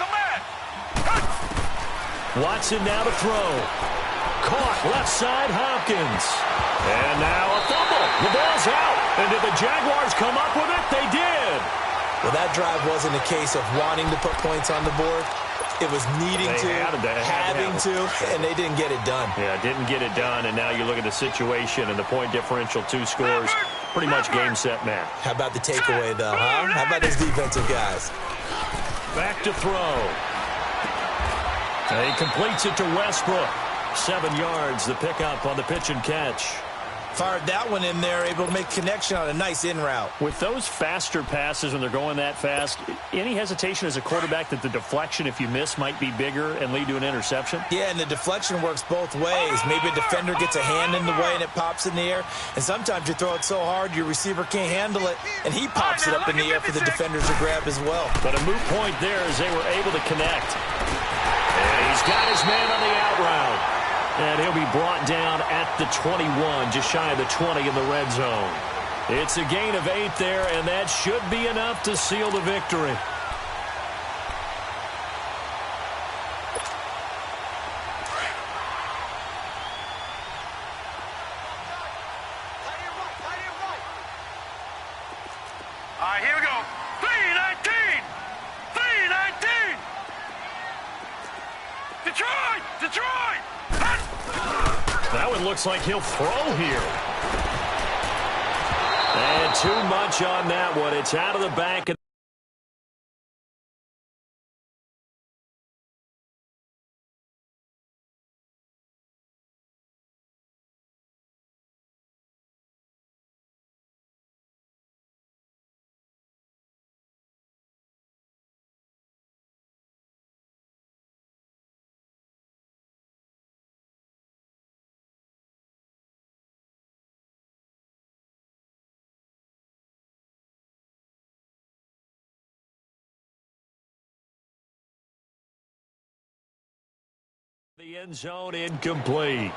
Speaker 1: Watson now to throw. Caught left side, Hopkins. And now a fumble. The ball's out. And did the Jaguars come up with it? They did.
Speaker 2: Well, that drive wasn't a case of wanting to put points on the board. It was needing having to, and they didn't get it done.
Speaker 1: Yeah, didn't get it done, and now you look at the situation and the point differential, 2 scores, pretty much game, set, match.
Speaker 2: How about the takeaway, though, huh? How about those defensive guys?
Speaker 1: Back to throw. And he completes it to Westbrook. 7 yards, the pickup on the pitch and catch.
Speaker 2: Fired that one in there, able to make connection on a nice in route.
Speaker 1: With those faster passes when they're going that fast, any hesitation as a quarterback that the deflection, if you miss, might be bigger and lead to an interception?
Speaker 2: Yeah, and the deflection works both ways. Maybe a defender gets a hand in the way and it pops in the air. And sometimes you throw it so hard your receiver can't handle it, and he pops it up in the air for the defenders to grab as well.
Speaker 1: But a moot point there as they were able to connect. And he's got his man on the out route. And he'll be brought down at the 21, just shy of the 20 in the red zone. It's a gain of 8 there, and that should be enough to seal the victory.
Speaker 3: All right, here we go. 3-19! 3-19! Detroit! Detroit!
Speaker 1: That one looks like he'll throw here. And too much on that one. It's out of the back. The end zone incomplete.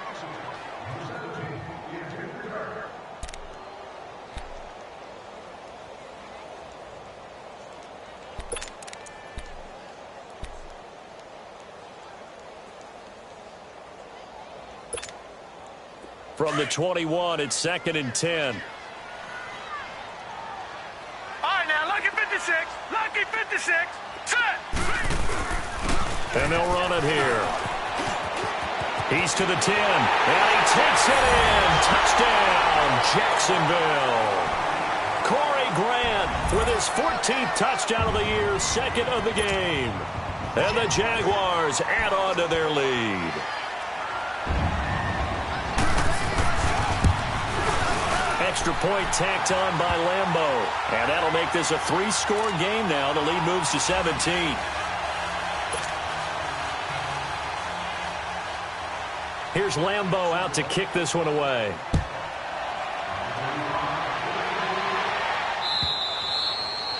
Speaker 1: From the 21, it's 2nd and 10.
Speaker 3: All right, now, lucky 56. Lucky 56. Set.
Speaker 1: And they'll run it here. He's to the 10, and he takes it in. Touchdown, Jacksonville. Corey Grant with his 14th touchdown of the year, 2nd of the game. And the Jaguars add on to their lead. Extra point tacked on by Lambeau. And that'll make this a 3-score game now. The lead moves to 17. Here's Lambeau out to kick this one away.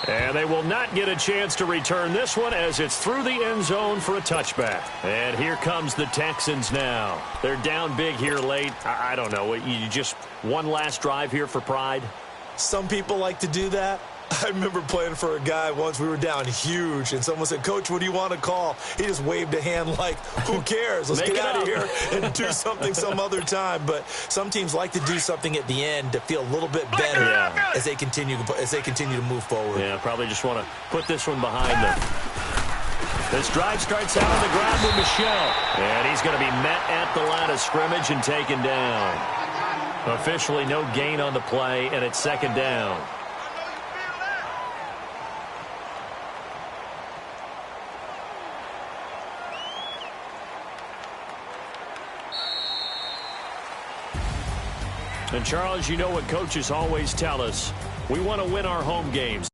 Speaker 1: And they will not get a chance to return this one as it's through the end zone for a touchback. And here comes the Texans now. They're down big here late. I don't know. You just one last drive here for pride?
Speaker 2: Some people like to do that. I remember playing for a guy once. We were down huge, and someone said, "Coach, what do you want to call?" He just waved a hand like, who cares? Let's get out of here and do something some other time. But some teams like to do something at the end to feel a little bit better as they continue to move forward.
Speaker 1: Yeah, probably just want to put this one behind them. This drive starts out on the ground with Michel. And he's going to be met at the line of scrimmage and taken down. Officially no gain on the play, and it's 2nd down. And, Charles, you know what coaches always tell us. We want to win our home games.